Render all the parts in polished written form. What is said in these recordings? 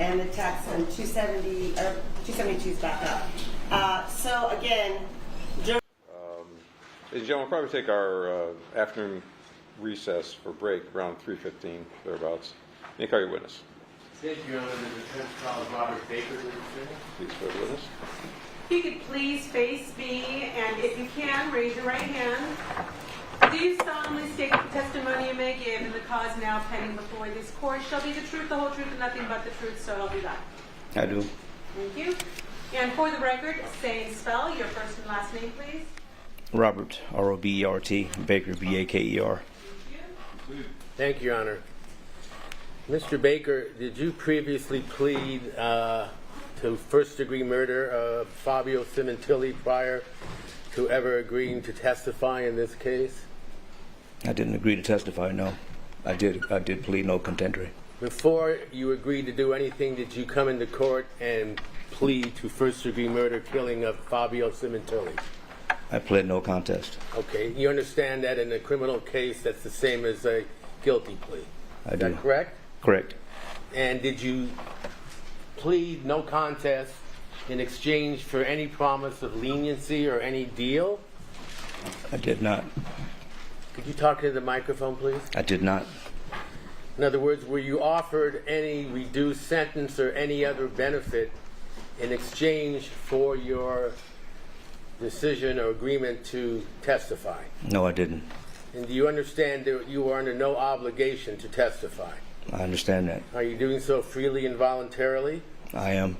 and the tax on 270 or 272 is back up. So again, Ladies and gentlemen, we'll probably take our afternoon recess for break around 3:15, thereabouts. May I call your witness? Thank you, Your Honor. The defense calls Robert Baker to the witness. Please swear the witness. If you could please face me, and if you can, raise your right hand. Do you solemnly state that the testimony you may give in the cause now pending before this court shall be the truth, the whole truth, and nothing but the truth, so help you God? I do. Thank you. And for the record, say and spell your first and last name, please. Robert, R-O-B-E-R-T, Baker, B-A-K-E-R. Thank you, Your Honor. Mr. Baker, did you previously plead to first-degree murder of Fabio Sementilli prior to ever agreeing to testify in this case? I didn't agree to testify, no. I did plead no contendere. Before you agreed to do anything, did you come into court and plead to first-degree murder killing of Fabio Sementilli? I pled no contest. Okay. You understand that in a criminal case, that's the same as a guilty plea. I Is do. that correct? Correct. And did you plead no contest in exchange for any promise of leniency or any deal? I did not. Could you talk to the microphone, please? I did not. In other words, were you offered any reduced sentence or any other benefit in exchange for your decision or agreement to testify? No, I didn't. And do you understand that you were under no obligation to testify? I understand that. Are you doing so freely and voluntarily? I am.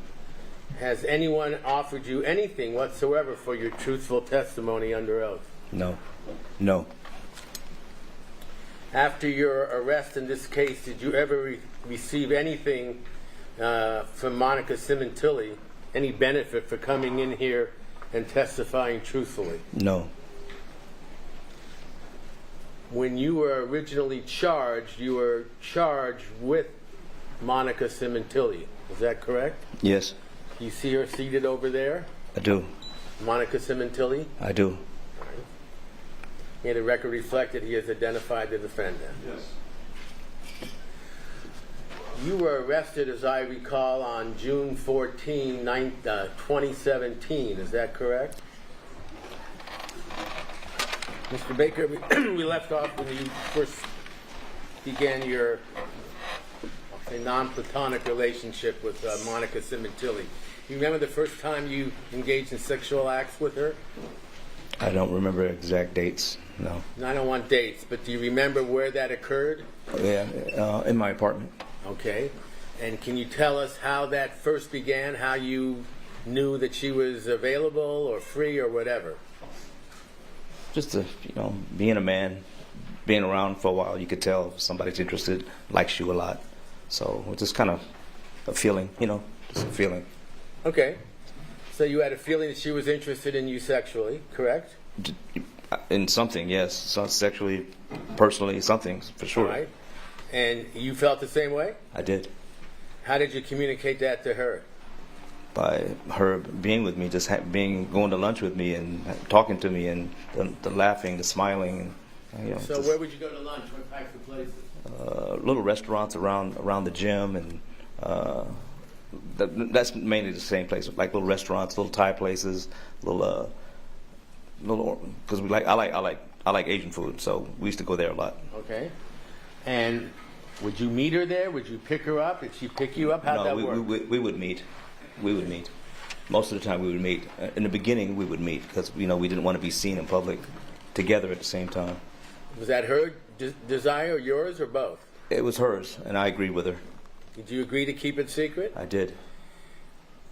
Has anyone offered you anything whatsoever for your truthful testimony under oath? No. No. After your arrest in this case, did you ever receive anything from Monica Sementilli, any benefit for coming in here and testifying truthfully? No. When you were originally charged, you were charged with Monica Sementilli. Is that correct? Yes. You see her seated over there? I do. Monica Sementilli? I do. May the record reflect that he has identified the defendant. Yes. You were arrested, as I recall, on June 14, 2017. Is that correct? Mr. Baker, we left off when you first began your non-platonic relationship with Monica Sementilli. You remember the first time you engaged in sexual acts with her? I don't remember exact dates, no. And I don't want dates, but do you remember where that occurred? Yeah, in my apartment. Okay. And can you tell us how that first began, how you knew that she was available or free or whatever? Just being a man, being around for a while, you could tell if somebody's interested, likes you a lot. So it's just kind of a feeling, just a feeling. Okay. So you had a feeling that she was interested in you sexually, correct? In something, yes. So sexually, personally, something, for sure. All right. And you felt the same way? I did. How did you communicate that to her? By her being with me, just going to lunch with me and talking to me, and the laughing, the smiling. And, so where would you go to lunch? What types of places? Little restaurants around the gym, and that's mainly the same place, like little restaurants, little Thai places, little because I like Asian food, so we used to go there a lot. Okay. And would you meet her there? Would you pick her up? Did she pick you up? How'd that work? We would meet. We would meet. Most of the time we would meet. In the beginning we would meet because we didn't want to be seen in public together at the same time. Was that her desire, or yours, or both? It was hers, and I agreed with her. Did you agree to keep it secret? I did.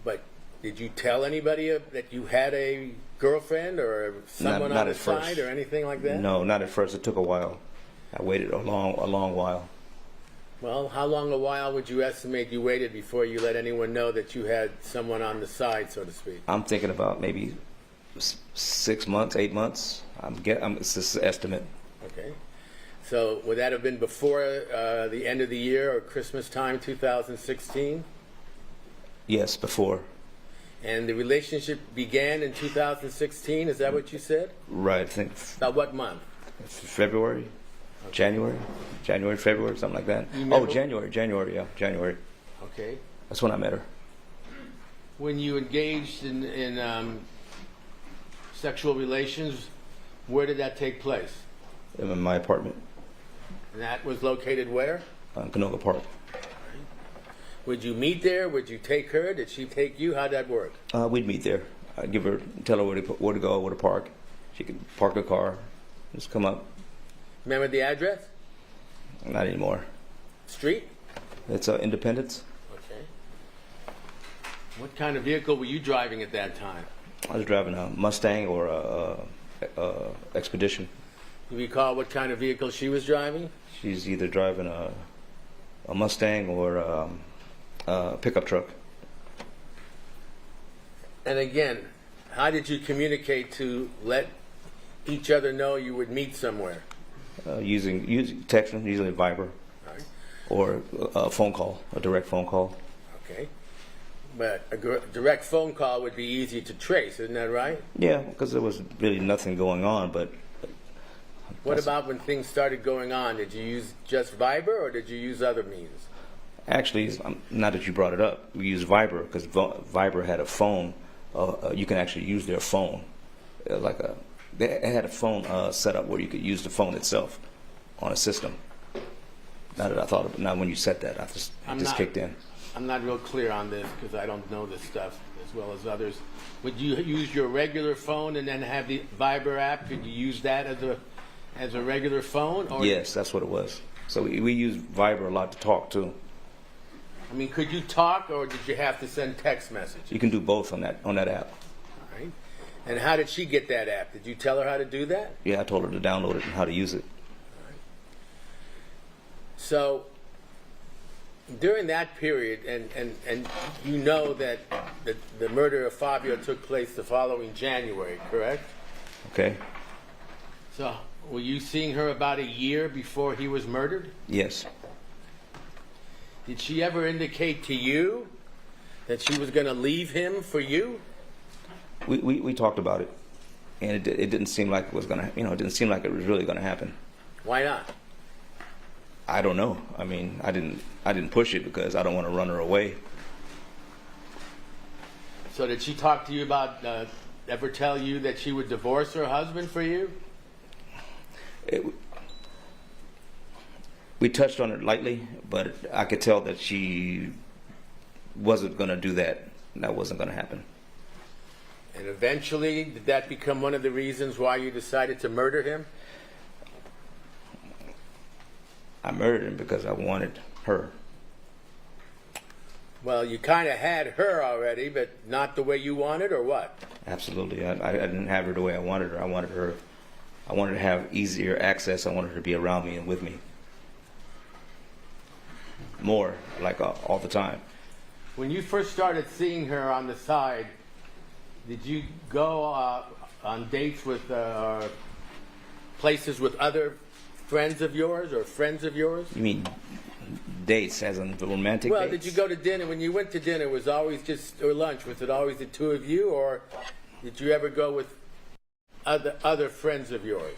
But did you tell anybody that you had a girlfriend or someone not on the at first. side or anything like that? No, not at first. It took a while. I waited a long while. Well, how long a while would you estimate you waited before you let anyone know that you had someone on the side, so to speak? I'm thinking about maybe 6 months, 8 months. It's just an estimate. Okay. So would that have been before the end of the year or Christmas time, 2016? Yes, before. And the relationship began in 2016, is that what you said? Right, I think. About what month? February? Okay. January, February, something like that. January, yeah, January. Okay. That's when I met her. When you engaged in sexual relations, where did that take place? In my apartment, And that was located where? Canoga Park. Would you meet there? Would you take her? Did she take you? How'd that work? We'd meet there. I'd tell her where to go, where to park. She could park her car, just come up. Remember the address? Not anymore. Street? It's Independence. Okay. What kind of vehicle were you driving at that time? I was driving a Mustang or a Expedition. Do you recall what kind of vehicle she was driving? She's either driving a Mustang or a pickup truck. And again, how did you communicate to let each other know you would meet somewhere? Using texting, usually Viber, All right. or a phone call, a direct phone call. Okay. But a direct phone call would be easy to trace, isn't that right? Yeah, because there was really nothing going on. But What about when things started going on? Did you use just Viber or did you use other means? actually, now that you brought it up, we use Viber because Viber had a phone. You can actually use their phone, they had a phone set up where you could use the phone itself on a system. Now that I thought of it, now when you said that, it just kicked in. I'm not real clear on this because I don't know this stuff as well as others. Would you use your regular phone and then have the Viber app? Could you use that as a regular phone? Or Yes, that's what it was. So we use Viber a lot to talk too. I mean, could you talk or did you have to send text messages? You can do both on that app. All right. And how did she get that app? Did you tell her how to do that? Yeah, I told her to download it and how to use it. So during that period, and you know that the murder of Fabio took place the following January, correct? Okay. So were you seeing her about a year before he was murdered? Yes. Did she ever indicate to you that she was going to leave him for you? We talked about it, and it didn't seem like it was gonna. It didn't seem like it was really gonna happen. Why not? I don't know. I mean, I didn't push it because I don't want to run her away. So did she talk to you about, ever tell you that she would divorce her husband for you? We touched on it lightly, but I could tell that she wasn't going to do that. That wasn't going to happen. And eventually, did that become one of the reasons why you decided to murder him? I murdered him because I wanted her. Well, you kind of had her already, but not the way you wanted, or what? Absolutely. I didn't have her the way I wanted her. I wanted to have easier access. I wanted her to be around me and with me. More, all the time. When you first started seeing her on the side, did you go on dates with places with other friends of yours or friends of yours? You mean dates, as in the romantic Well, dates? did you go to dinner? When you went to dinner, was it always or lunch, was it always the two of you, or did you ever go with other friends of yours?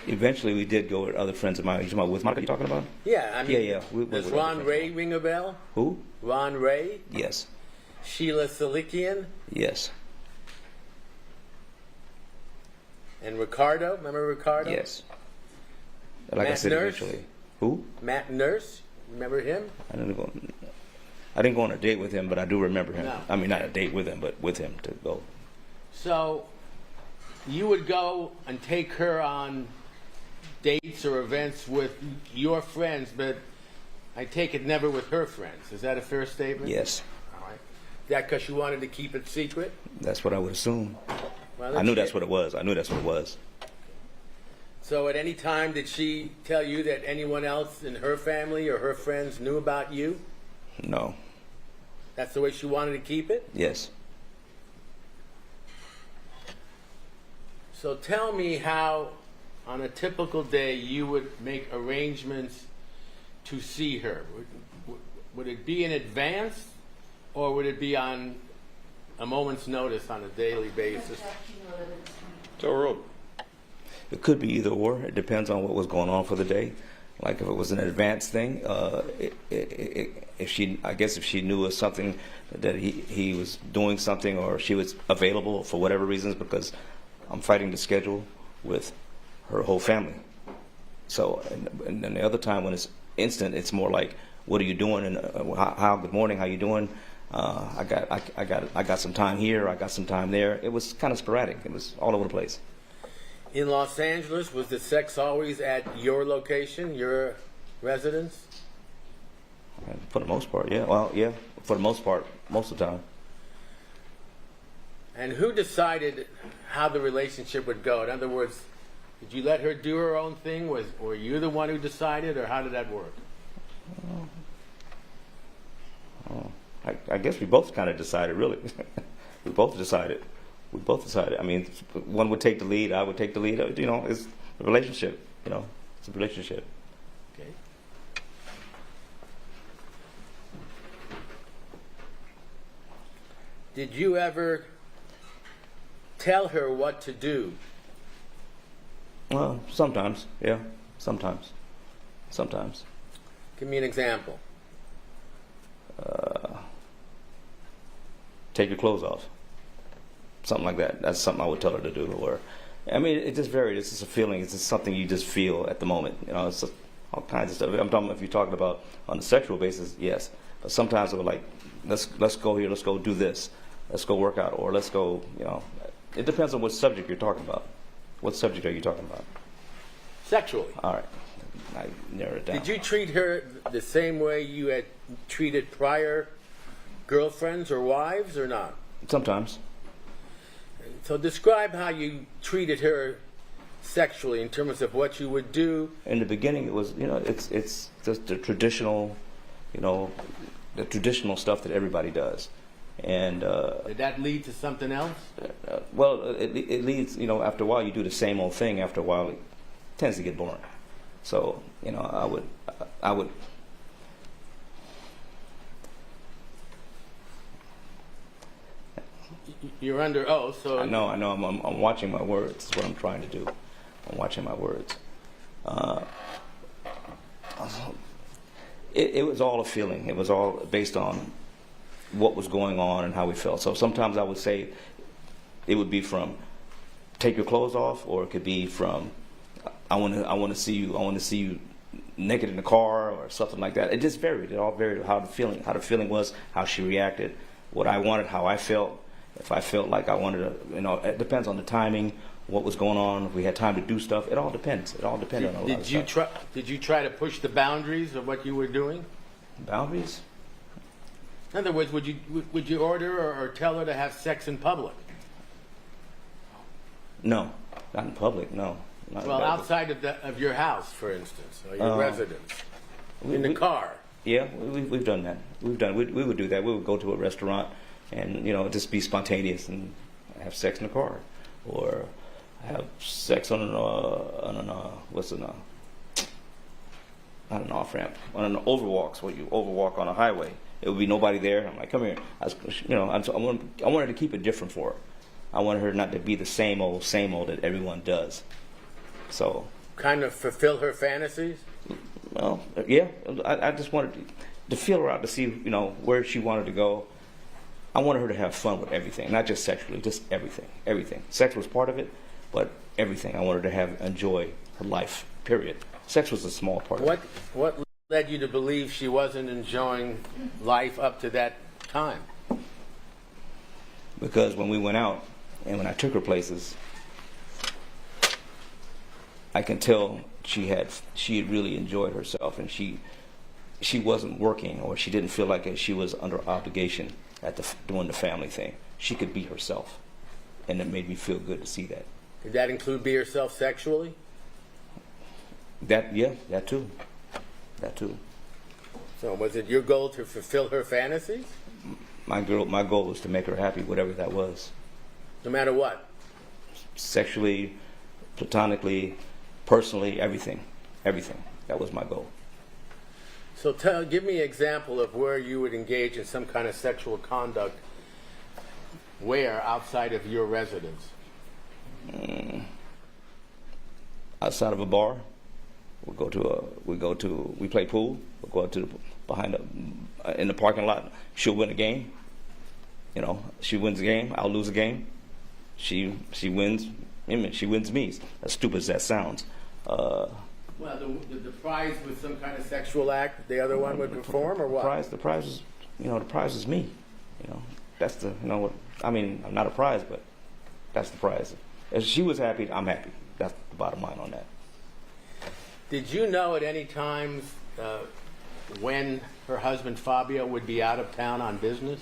Eventually, we did go with other friends of mine. You talking about with Monica? You talking about? Yeah, I mean, Yeah. Does Ron Ray ring a bell? Who? Ron Ray? Yes. Sheila Salikian? Yes. And Ricardo? Remember Ricardo? Yes. Like I Matt said, Nurse? eventually. Who? Matt Nurse? Remember him? I didn't go on a date with him, but I do remember him. No. I mean, not a date with him, but with him to go. So you would go and take her on dates or events with your friends, but I take it never with her friends. Is that a fair statement? Yes. All right. That because you wanted to keep it secret? That's what I would assume. Well, I knew that's what it was. So at any time did she tell you that anyone else in her family or her friends knew about you? No. That's the way she wanted to keep it? Yes. So tell me how, on a typical day, you would make arrangements to see her. Would it be in advance, or would it be on a moment's notice on a daily basis? So, Earl, It could be either or. It depends on what was going on for the day. Like if it was an advanced thing, if she knew of something that he was doing something, or she was available for whatever reasons, because I'm fighting the schedule with her whole family. So, and then the other time when it's instant, it's more like, what are you doing? And how good morning, how you doing? I got some time here, I got some time there. It was kind of sporadic. It was all over the place. In Los Angeles, was the sex always at your location, your residence? For the most part, yeah. Well, yeah, for the most part, most of the time. And who decided how the relationship would go? In other words, did you let her do her own thing? Were you the one who decided, or how did that work? I guess we both kind of decided, really. We both decided. I mean, one would take the lead, I would take the lead. You know, it's a relationship. You know, it's a relationship. Okay. Did you ever tell her what to do? Well, sometimes, yeah. Sometimes. Give me an example. Take your clothes off. Something like that. That's something I would tell her to do. Or, I mean, it just varied. It's just a feeling. It's just something you just feel at the moment. You know, it's just all kinds of stuff. I'm talking, if you're talking about on a sexual basis, yes. But sometimes we're like, let's go here. Let's go do this. Let's go work out. Or let's go. You know, it depends on what subject you're talking about. What subject are you talking about? Sexually. All right. I narrowed it down. Did you treat her the same way you had treated prior girlfriends or wives, or not? Sometimes. So describe how you treated her sexually in terms of what you would do. In the beginning, it was, you know, it's just the traditional, you know, the traditional stuff that everybody does. And Did that lead to something else? well, it leads, you know, after a while you do the same old thing. After a while, it tends to get boring. So, you know, I would. You're under oath, so I know. I'm watching my words. Is what I'm trying to do. I'm watching my words. It was all a feeling. It was all based on what was going on and how we felt. So sometimes I would say it would be from take your clothes off, or it could be from I want to see you naked in the car, or something like that. It just varied. It all varied how the feeling was, how she reacted, what I wanted, how I felt. If I felt like I wanted to, you know, it depends on the timing, what was going on. If we had time to do stuff, it all depends. It all depended on a lot of stuff. Did you try to push the boundaries of what you were doing? Boundaries? In other words, would you order or tell her to have sex in public? No, not in public. No. Not Well, in public. outside of your house, for instance, or your residence, in the car. Yeah, we've done that. We would do that. We would go to a restaurant and, you know, just be spontaneous and have sex in the car, or have sex on an off ramp, on an overwalks, where you overwalk on a highway. It would be nobody there. I'm like, come here. I wanted to keep it different for her. I wanted her not to be the same old that everyone does. So, Kind of fulfill her fantasies? well, yeah. I just wanted to feel her out, to see, you know, where she wanted to go. I wanted her to have fun with everything, not just sexually, just everything. Everything. Sex was part of it, but everything. I wanted her to enjoy her life. Period. Sex was a small part of it. What led you to believe she wasn't enjoying life up to that time? Because when we went out and when I took her places, I can tell she had really enjoyed herself, and she wasn't working, or she didn't feel like she was under obligation doing the family thing. She could be herself, and it made me feel good to see that. Did that include be yourself sexually? That too. So was it your goal to fulfill her fantasies? My goal was to make her happy, whatever that was. No matter what? Sexually, platonically, personally, everything. That was my goal. So give me an example of where you would engage in some kind of sexual conduct where outside of your residence. Outside of a bar. We play pool. We'll go out to in the parking lot. She'll win a game. You know, she wins a game. I'll lose a game. She wins. She wins me. As stupid as that sounds. Well, the prize was some kind of sexual act the other one would perform, or what? The prize is, the prize is me. That's the, I mean, I'm not a prize, but that's the prize. If she was happy, I'm happy. That's the bottom line on that. Did you know at any times when her husband Fabio would be out of town on business?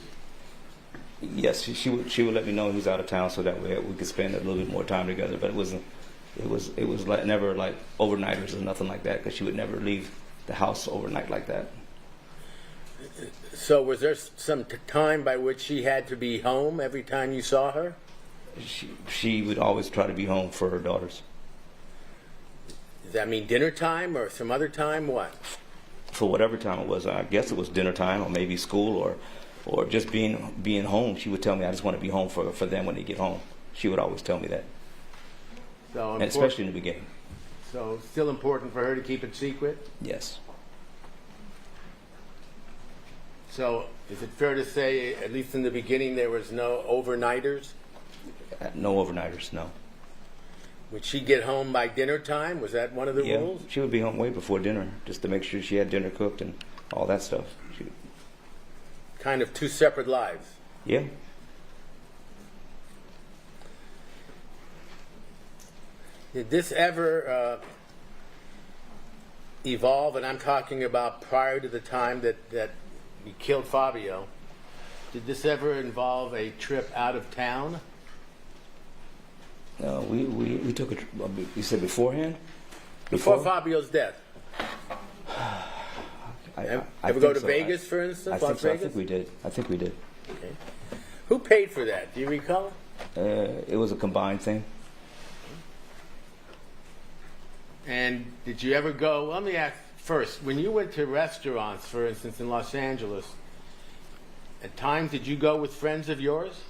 Yes, she would let me know he was out of town, so that way we could spend a little bit more time together. But it was like never like overnighters or nothing like that, because she would never leave the house overnight like that. So was there some time by which she had to be home every time you saw her? She would always try to be home for her daughters. Does that mean dinner time or some other time? What? For whatever time it was. I guess it was dinner time, or maybe school, or just being home. She would tell me, I just want to be home for them when they get home. She would always tell me that. So and especially in the beginning. So still important for her to keep it secret? Yes. So is it fair to say, at least in the beginning, there was no overnighters? No overnighters, no. Would she get home by dinner time? Was that one of the rules? She would be home way before dinner, just to make sure she had dinner cooked and all that stuff. Kind of two separate lives. Yeah. Did this ever evolve, and I'm talking about prior to the time that you killed Fabio, did this ever involve a trip out of town? We took a trip. You said beforehand? Before Fabio's death. Ever go to Vegas, for instance? Las Vegas? I think we did. Okay. Who paid for that? Do you recall? It was a combined thing. And did you ever go, let me ask first, when you went to restaurants, for instance, in Los Angeles, at times did you go with friends of yours?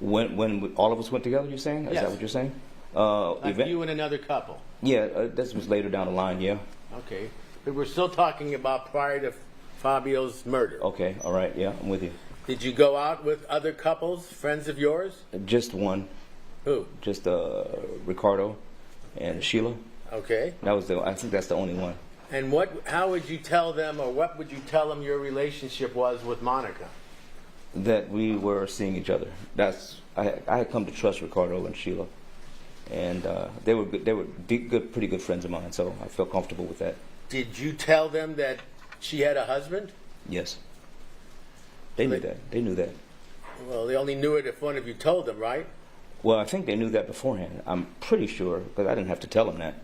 When all of us went together, you're saying? Is Yes. that what you're saying? Like you and another couple? Yeah, this was later down the line, yeah. Okay. But we're still talking about prior to Fabio's murder. Okay, all right, yeah, I'm with you. Did you go out with other couples, friends of yours? Just one. Who? Just Ricardo and Sheila. Okay. I think that's the only one. And how would you tell them, or what would you tell them your relationship was with Monica? That we were seeing each other. I had come to trust Ricardo and Sheila, and they were pretty good friends of mine. So I felt comfortable with that. Did you tell them that she had a husband? Yes. They knew that. They knew that. Well, they only knew it if one of you told them, right? Well, I think they knew that beforehand. I'm pretty sure, because I didn't have to tell them that.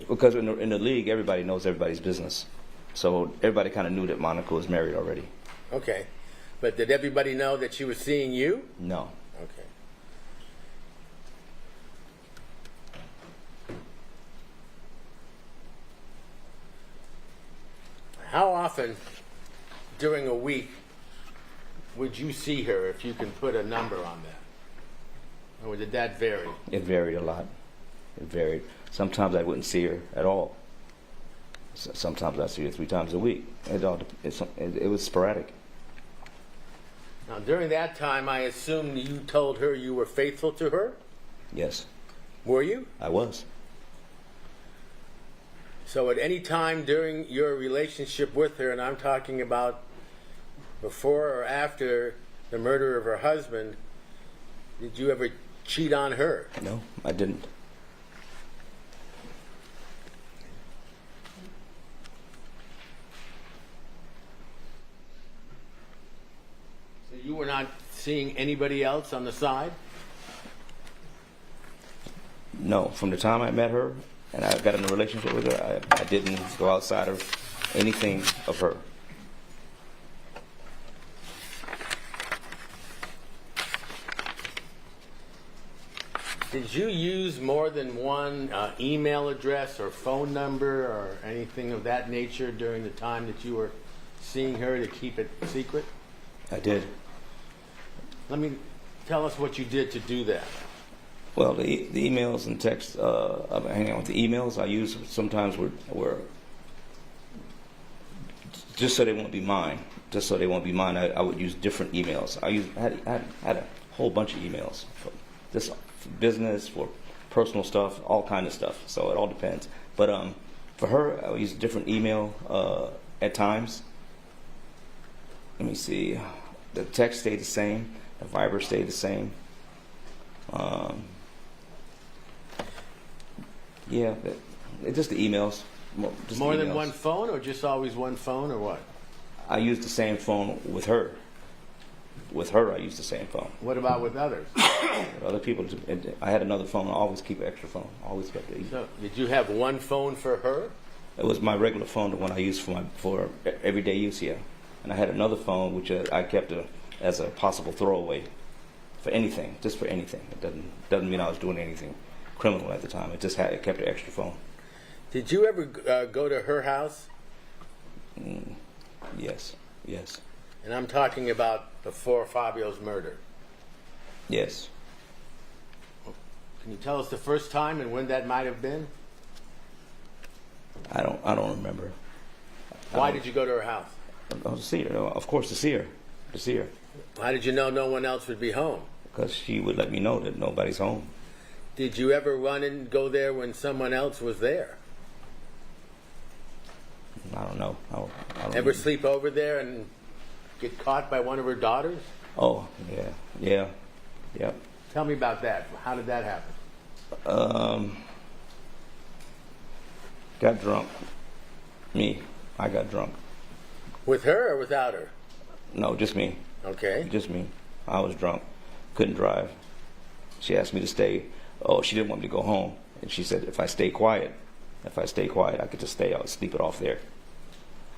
Because in the league, everybody knows everybody's business. So everybody kind of knew that Monica was married already. Okay. But did everybody know that she was seeing you? No. Okay. How often during a week would you see her, if you can put a number on that? Or did that vary? It varied a lot. It varied. Sometimes I wouldn't see her at all. Sometimes I see her 3 times a week. It was sporadic. Now, during that time, I assume you told her you were faithful to her? Yes. Were you? I was. So at any time during your relationship with her, and I'm talking about before or after the murder of her husband, did you ever cheat on her? No, I didn't. So you were not seeing anybody else on the side? No, from the time I met her and I got in a relationship with her, I didn't go outside of anything of her. Did you use more than one email address or phone number or anything of that nature during the time that you were seeing her to keep it secret? I did. Let me tell us what you did to do that. Well, the emails and texts, hang on, with the emails I use sometimes were just so they won't be mine. Just so they won't be mine, I would use different emails. I had a whole bunch of emails for this business, for personal stuff, all kind of stuff. So it all depends. But for her, I would use a different email at times. Let me see. The text stayed the same. The Viber stayed the same. Yeah, just the emails. Just More the than emails. one phone, or just always one phone, or what? I used the same phone with her. With her, I used the same phone. What about with others? Other people, I had another phone. I always keep an extra phone. Always kept it. So, did you have one phone for her? It was my regular phone, the one I used for everyday use here. And I had another phone which I kept as a possible throwaway for anything, just for anything. It doesn't mean I was doing anything criminal at the time. It kept an extra phone. Did you ever go to her house? Yes, yes, And I'm talking about before Fabio's murder. yes. Can you tell us the first time and when that might have been? I don't remember. Why did you go to her house? To see her, of course, to see her. How did you know no one else would be home? Because she would let me know that nobody's home. Did you ever run and go there when someone else was there? I don't know. I don't Ever know. sleep over there and get caught by one of her daughters? Oh, yeah. Tell me about that. How did that happen? Got drunk. I got drunk. With her or without her? No, just me. Okay. Just me. I was drunk. Couldn't drive. She asked me to stay. Oh, she didn't want me to go home. And she said if I stay quiet, I could just stay. I would sleep it off there.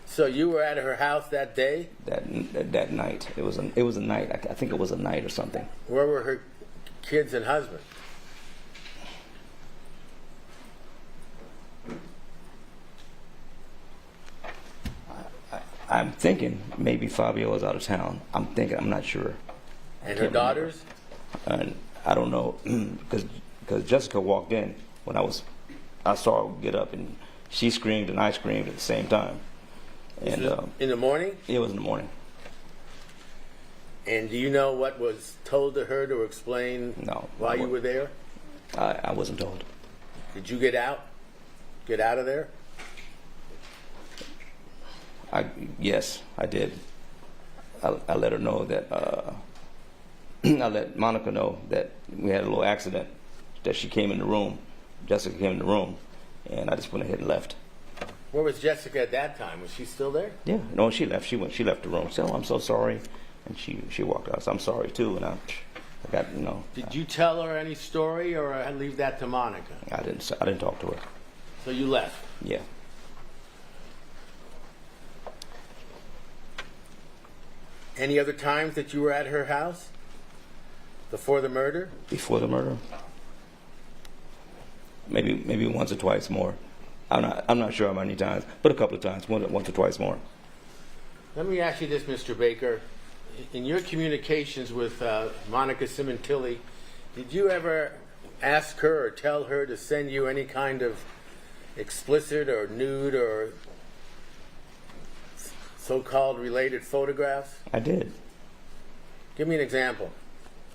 So you were at her house that day? That night. It was a night. I think it was a night or something. Where were her kids and husband? I'm thinking maybe Fabio was out of town. I'm not sure. And her daughters? And I don't know because Jessica walked in when I saw her get up and she screamed and I screamed at the same time. And In the morning? it was in the morning. And do you know what was told to her to explain No, why you were there? I wasn't told. Did you get out? Get out of there? Yes, I did. I let her know that. I let Monica know that we had a little accident. That she came in the room. Jessica came in the room, and I just went ahead and left. Where was Jessica at that time? Was she still there? Yeah, no, she left. She left the room. She said, "Oh, I'm so sorry," and she walked out. So I'm sorry too, and I got Did you tell her any story, or leave that to Monica? I didn't talk to her. So you left. Yeah. Any other times that you were at her house before the murder? Before the murder, maybe once or twice more. I'm not sure how many times, but a couple of times, once or twice more. Let me ask you this, Mr. Baker. In your communications with Monica Sementilli, did you ever ask her or tell her to send you any kind of explicit or nude or so-called related photographs? I did. Give me an example.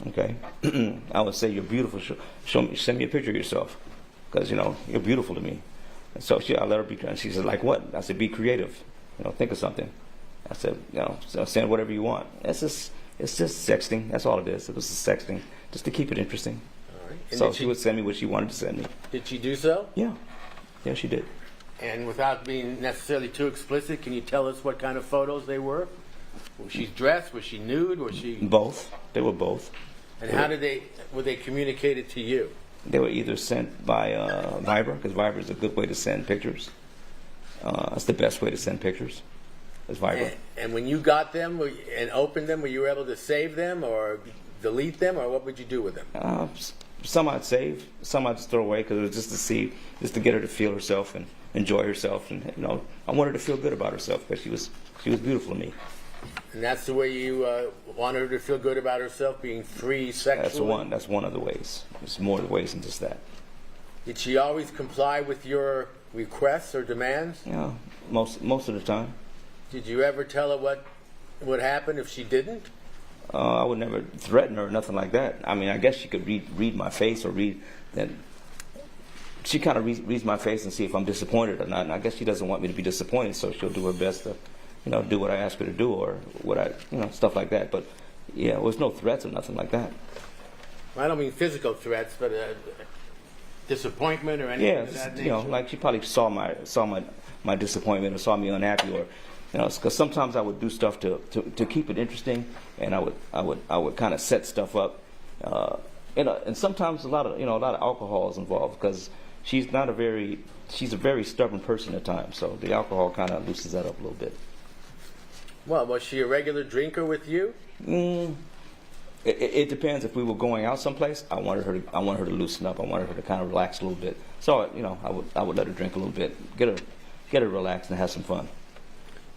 Okay. I would say you're beautiful. Send me a picture of yourself, because you're beautiful to me. And so I let her be. And she said, like what? I said, be creative. Think of something. I said, so send whatever you want. It's just sexting. That's all it is. It was just sexting, just to keep it interesting. All right. And So did she would send me what she wanted to send me. Did she do so? Yeah, she did. And without being necessarily too explicit, can you tell us what kind of photos they were? Was she dressed? Was she nude? Was she? Both. They were both. And how were they communicated to you? They were either sent by Viber, because Viber is a good way to send pictures. It's the best way to send pictures. Is Viber. And when you got them and opened them, were you able to save them or delete them, or what would you do with them? Some I'd save, some I'd just throw away, because it was just to get her to feel herself and enjoy herself, and I wanted her to feel good about herself, because she was beautiful to me. And that's the way you want her to feel good about herself, being free sexually? That's one of the ways. There's more ways than just that. Did she always comply with your requests or demands? Yeah, most of the time. Did you ever tell her what would happen if she didn't? I would never threaten her or nothing like that. I mean, I guess she could read my face or read that. She kind of reads my face and see if I'm disappointed or not. And I guess she doesn't want me to be disappointed, so she'll do her best to, do what I ask her to do or what stuff like that. But yeah, there was no threats or nothing like that. I don't mean physical threats, but disappointment or anything of that nature. Like she probably saw my disappointment or saw me unhappy, or because sometimes I would do stuff to keep it interesting, and I would kind of set stuff up, and sometimes a lot of alcohol is involved because she's a very stubborn person at times, so the alcohol kind of loosens that up a little bit. Well, was she a regular drinker with you? It depends. If we were going out someplace, I wanted her to loosen up. I wanted her to kind of relax a little bit. So I would let her drink a little bit, get her relaxed and have some fun.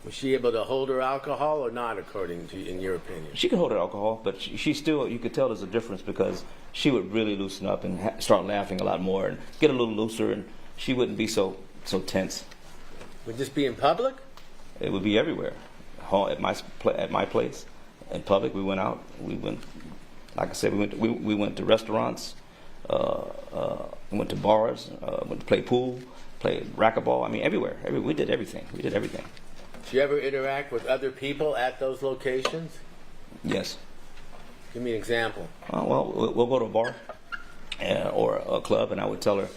Was she able to hold her alcohol or not, according to in your opinion? She could hold her alcohol, but she still, you could tell there's a difference because she would really loosen up and start laughing a lot more and get a little looser, and she wouldn't be so tense. Would this be in public? It would be everywhere. At my place, in public, we went out. We went, like I said, we went to restaurants, we went to bars, went to play pool, play racquetball. I mean, everywhere. We did everything. Did you ever interact with other people at those locations? Yes. Give me an example. Well, we'll go to a bar or a club, and I would tell her,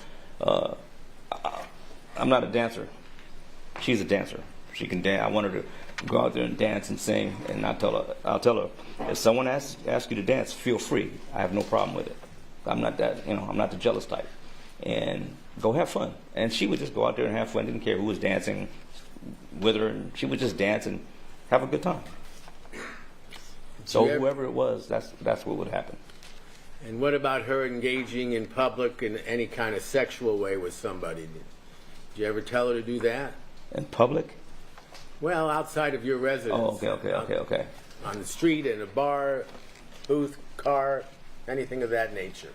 I'm not a dancer. She's a dancer. She can dance. I want her to go out there and dance and sing, and I'll tell her, if someone asks you to dance, feel free. I have no problem with it. I'm not that, I'm not the jealous type. And go have fun. And she would just go out there and have fun. Didn't care who was dancing with her, and she would just dance and have a good time. So whoever it was, that's what would happen. And what about her engaging in public in any kind of sexual way with somebody? Did you ever tell her to do that? In public? Well, outside of your residence. Oh, okay. On the street, in a bar, booth, car, anything of that nature.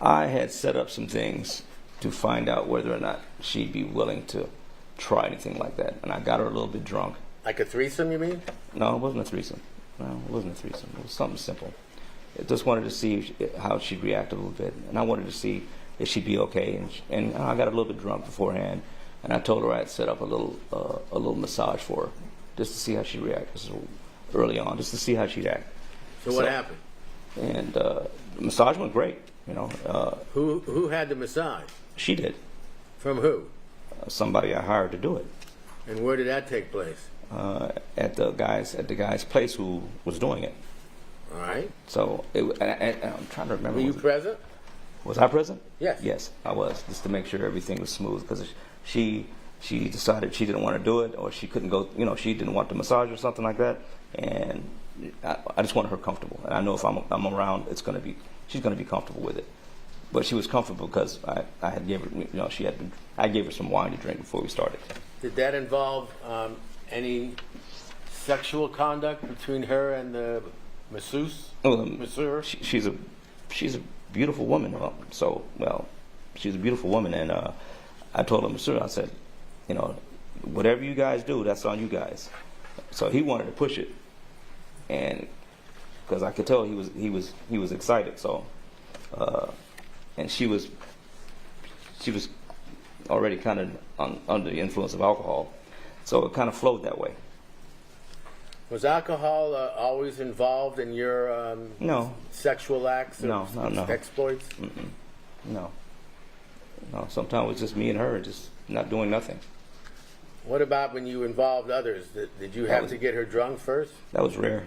I had set up some things to find out whether or not she'd be willing to try anything like that. And I got her a little bit drunk. Like a threesome, you mean? No, it wasn't a threesome. It was something simple. I just wanted to see how she'd react a little bit. And I wanted to see if she'd be okay. And I got a little bit drunk beforehand. And I told her I'd set up a little massage for her just to see how she'd react. So early on, just to see how she'd act. So what happened? And the massage went great. Who had the massage? She did. From who? Somebody I hired to do it. And where did that take place? At the guy's place who was doing it. All right. So and I'm trying to remember. Were you present? Was I present? Yes. Yes, I was, just to make sure everything was smooth, because she decided she didn't want to do it, or she couldn't go. She didn't want the massage or something like that, and I just wanted her comfortable. And I know if I'm around, she's going to be comfortable with it. But she was comfortable because I had gave her, I gave her some wine to drink before we started. Did that involve any sexual conduct between her and the masseuse? Masseur? She's a beautiful woman. She's a beautiful woman, and I told her, masseur, I said, whatever you guys do, that's on you guys. So he wanted to push it, and because I could tell he was excited. So, and she was already kind of under the influence of alcohol, so it kind of flowed that way. Was alcohol always involved in your no sexual acts or no. exploits? Mm-mm. No. Sometimes it was just me and her, just not doing nothing. What about when you involved others? Did you have to get her drunk first? That was rare.